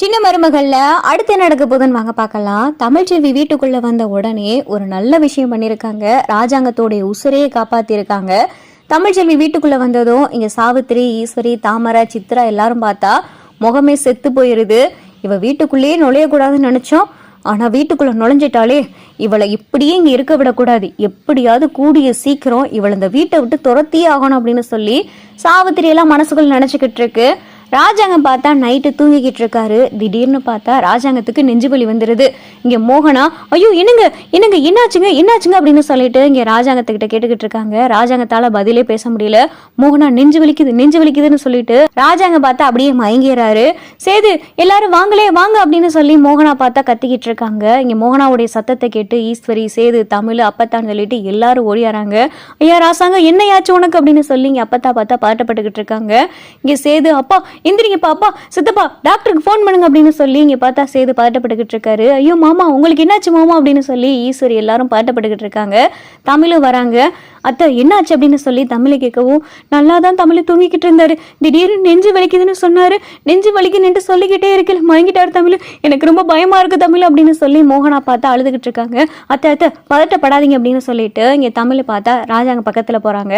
சின்ன மருமகள்ல அடுத்து என்ன நடக்க போகுதுன்னு வாங்க பார்க்கலாம். தமிழ்ச்செல்வி வீட்டுக்குள்ள வந்த உடனே ஒரு நல்ல விஷயம் பண்ணியிருக்காங்க. ராஜாங்கத்தோடைய உசுரையே காப்பாத்திருக்காங்க. தமிழ்ச்செல்வி வீட்டுக்குள்ள வந்ததும் இங்க சாவித்திரி, ஈஸ்வரி, தாமரை, சித்ரா எல்லாரும் பார்த்தா முகமே செத்து போயிருது. இவ வீட்டுக்குள்ளேயே நுழையக்கூடாதுன்னு நினைச்சோம். ஆனா வீட்டுக்குள்ள நுழைஞ்சிட்டாலே இவளை இப்படியே இங்க இருக்க விடக்கூடாது, எப்படியாவது கூடிய சீக்கிரம் இவளை இந்த வீட்டை விட்டு துரத்தியே ஆகணும் அப்படின்னு சொல்லி சாவித்திரி எல்லாம் மனசுக்குள்ள நினைச்சுக்கிட்டு இருக்கு. ராஜாங்கம் பார்த்தா நைட்டு தூங்கிக்கிட்டு இருக்காரு. திடீர்னு பார்த்தா ராஜாங்கத்துக்கு நெஞ்சு வலி வந்துருது. இங்க மோகனா, ஐயோ என்னங்க என்னங்க என்னாச்சுங்க என்னாச்சுங்க அப்படின்னு சொல்லிட்டு இங்க ராஜாங்கத்துக்கிட்ட கேட்டுக்கிட்டு இருக்காங்க. ராஜாங்கத்தால பதிலே பேச முடியல. மோகனா நெஞ்சு வலிக்குதுன்னு சொல்லிட்டு ராஜாங்க பார்த்தா அப்படியே மயங்கிறாரு. சேது எல்லாரும் வாங்களே வாங்க அப்படின்னு சொல்லி மோகனா பார்த்தா கத்திக்கிட்டு இருக்காங்க. இங்க மோகனாவுடைய சத்தத்தை கேட்டு ஈஸ்வரி, சேது, தமிழ், அப்பத்தான்னு சொல்லிட்டு எல்லாரும் ஓடியாராங்க. ஐயா ராசாங்க என்னையாச்சு உனக்கு அப்படின்னு சொல்லி இங்க அப்பத்தா பார்த்தா பாட்டப்பட்டுக்கிட்டு இருக்காங்க. இங்க சேது, அப்பா எந்திரிங்கப்பா, அப்பா சித்தப்பா டாக்டருக்கு ஃபோன் பண்ணுங்க அப்படின்னு சொல்லி இங்க பார்த்தா சேது பாட்டப்பட்டுக்கிட்டு இருக்காரு. ஐயோ மாமா உங்களுக்கு என்னாச்சு மாமா அப்படின்னு சொல்லி ஈஸ்வரி எல்லாரும் பாட்டப்பட்டுக்கிட்டு இருக்காங்க. தமிழும் வராங்க. அத்தை என்னாச்சு அப்படின்னு சொல்லி தமிழை கேட்கவும், நல்லா தான் தமிழ் தூங்கிக்கிட்டு இருந்தாரு, திடீர்னு நெஞ்சு வலிக்குதுன்னு சொன்னாரு, நெஞ்சு வலிக்குன்னு சொல்லிக்கிட்டே இருக்கல, மயங்கிட்டாரு தமிழ், எனக்கு ரொம்ப பயமா இருக்கு தமிழ் அப்படின்னு சொல்லி மோகனா பார்த்தா அழுதுகிட்டு இருக்காங்க. அத்தை பதட்டப்படாதீங்க அப்படின்னு சொல்லிட்டு இங்க தமிழ் பார்த்தா ராஜாங்க பக்கத்துல போறாங்க.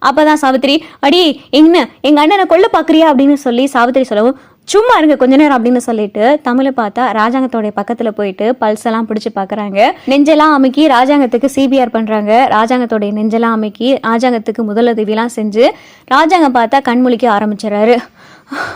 அப்பதான் சாவித்திரி, அடி எங்க அண்ணனை கொல்ல பாக்குறியா அப்படின்னு சொல்லி சாவித்திரி சொல்லவும், சும்மா இருங்க கொஞ்ச நேரம் அப்படின்னு சொல்லிட்டு தமிழை பார்த்தா ராஜாங்கத்தோடைய பக்கத்துல போயிட்டு பல்ஸ் எல்லாம் பிடிச்சு பாக்குறாங்க. நெஞ்செல்லாம் அமுக்கி ராஜாங்கத்துக்கு சிபிஆர் பண்றாங்க. ராஜாங்கத்தோடைய நெஞ்செல்லாம் அமுக்கி ராஜாங்கத்துக்கு முதலுதவியெல்லாம் செஞ்சு ராஜாங்க பார்த்தா கண்முழிக்க ஆரம்பிச்சிடறாரு.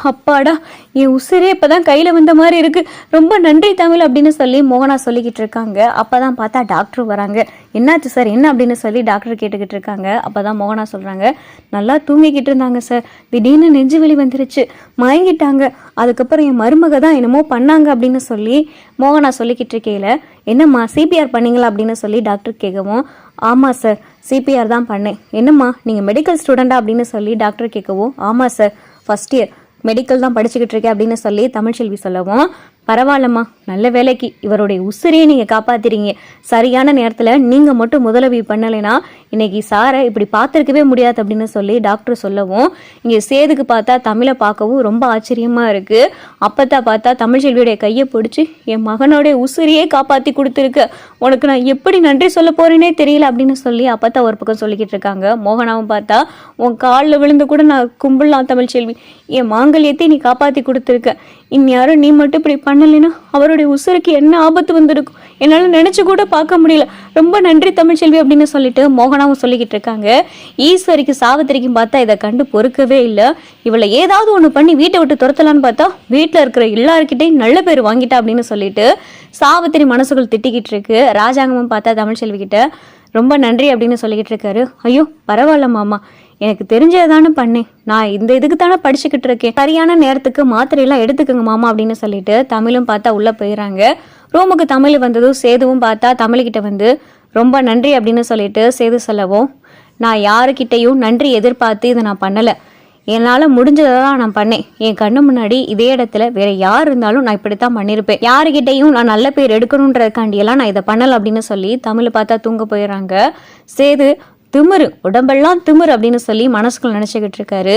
அப்பாடா என் உசிரே இப்பதான் கையில வந்த மாதிரி இருக்கு, ரொம்ப நன்றி தமிழ் அப்படின்னு சொல்லி மோகனா சொல்லிக்கிட்டு இருக்காங்க. அப்பதான் பார்த்தா டாக்டர் வராங்க. என்னாச்சு சார் என்ன அப்படின்னு சொல்லி டாக்டர் கேட்டுக்கிட்டு இருக்காங்க. அப்பதான் மோகனா சொல்றாங்க, நல்லா தூங்கிக்கிட்டு இருந்தாங்க சார், திடீர்னு நெஞ்சு வலி வந்துருச்சு, மயங்கிட்டாங்க, அதுக்கப்புறம் என் மருமக தான் என்னமோ பண்ணாங்க அப்படின்னு சொல்லி மோகனா சொல்லிக்கிட்டு இருக்கையில, என்னம்மா சிபிஆர் பண்ணீங்களா அப்படின்னு சொல்லி டாக்டர் கேட்கவும், ஆமா சார் சிபிஆர் தான் பண்ணேன். என்னம்மா நீங்க மெடிக்கல் ஸ்டூடெண்டா அப்படின்னு சொல்லி டாக்டர் கேட்கவும், ஆமா சார் ஃபர்ஸ்ட் இயர் மெடிக்கல் தான் படிச்சுக்கிட்டு இருக்கேன் அப்படின்னு சொல்லி தமிழ்ச்செல்வி சொல்லவும், பரவாயில்லம்மா நல்ல வேலைக்கு இவருடைய உசிரையை நீங்க காப்பாத்துறீங்க, சரியான நேரத்துல நீங்க மட்டும் முதலுதவி பண்ணலைன்னா இன்னைக்கு சாரை இப்படி பார்த்துருக்கவே முடியாது அப்படின்னு சொல்லி டாக்டர் சொல்லவும், இங்க சேதுக்கு பார்த்தா தமிழை பார்க்கவும் ரொம்ப ஆச்சரியமா இருக்கு. அப்பத்தான் பார்த்தா தமிழ்ச்செல்வியுடைய கையை பிடிச்சி, என் மகனோடைய உசிரியே காப்பாத்தி கொடுத்துருக்க, உனக்கு நான் எப்படி நன்றி சொல்ல போறேனே தெரியல அப்படின்னு சொல்லி அப்பத்தான் ஒரு பக்கம் சொல்லிக்கிட்டு இருக்காங்க. மோகனாவும் பார்த்தா, உன் காலில் விழுந்து கூட நான் கும்பிடலாம் தமிழ்ச்செல்வி, என் மாங்கல்யத்தை நீ காப்பாத்தி கொடுத்துருக்க, இந்நேரம் நீ மட்டும் இப்படி பண்ணலைன்னா அவருடைய உசுருக்கு என்ன ஆபத்து வந்திருக்கும், என்னால நினைச்சு கூட பார்க்க முடியல, ரொம்ப நன்றி தமிழ்ச்செல்வி அப்படின்னு சொல்லிட்டு மோகனாவும் சொல்லிக்கிட்டு இருக்காங்க. ஈஸ்வரிக்கு சாவித்திரிக்கும் பார்த்தா இதை கண்டு பொறுக்கவே இல்லை. இவளை ஏதாவது ஒண்ணு பண்ணி வீட்டை விட்டு துரத்தலான்னு பார்த்தா வீட்டுல இருக்கிற எல்லாருக்கிட்டையும் நல்ல பேர் வாங்கிட்டா அப்படின்னு சொல்லிட்டு சாவித்திரி மனசுக்குள் திட்டிக்கிட்டு இருக்கு. ராஜாங்கமும் பார்த்தா தமிழ்ச்செல்வி கிட்ட ரொம்ப நன்றி அப்படின்னு சொல்லிக்கிட்டு இருக்காரு. ஐயோ பரவாயில்ல மாமா, எனக்கு தெரிஞ்சதானே பண்ணேன், நான் இந்த இதுக்கு தானே படிச்சுக்கிட்டு இருக்கேன், சரியான நேரத்துக்கு மாத்திரையெல்லாம் எடுத்துக்கோங்க மாமா அப்படின்னு சொல்லிட்டு தமிழும் பார்த்தா உள்ள போயிடறாங்க. ரூமுக்கு தமிழ் வந்ததும் சேதுவும் பார்த்தா தமிழ்கிட்ட வந்து ரொம்ப நன்றி அப்படின்னு சொல்லிட்டு சேது சொல்லவும், நான் யாருக்கிட்டையும் நன்றி எதிர்பார்த்து இதை நான் பண்ணலை, என்னால் முடிஞ்சதை தான் நான் பண்ணேன், என் கண்ணு முன்னாடி இதே இடத்துல வேற யார் இருந்தாலும் நான் இப்படித்தான் பண்ணியிருப்பேன், யாருக்கிட்டையும் நான் நல்ல பேர் எடுக்கணுன்றதுக்காண்டியெல்லாம் நான் இதை பண்ணலை அப்படின்னு சொல்லி தமிழ் பார்த்தா தூங்க போயிடறாங்க. சேது திமிரு, உடம்பெல்லாம் திமிரு அப்படின்னு சொல்லி மனசுக்குள்ள நினைச்சுக்கிட்டு இருக்காரு.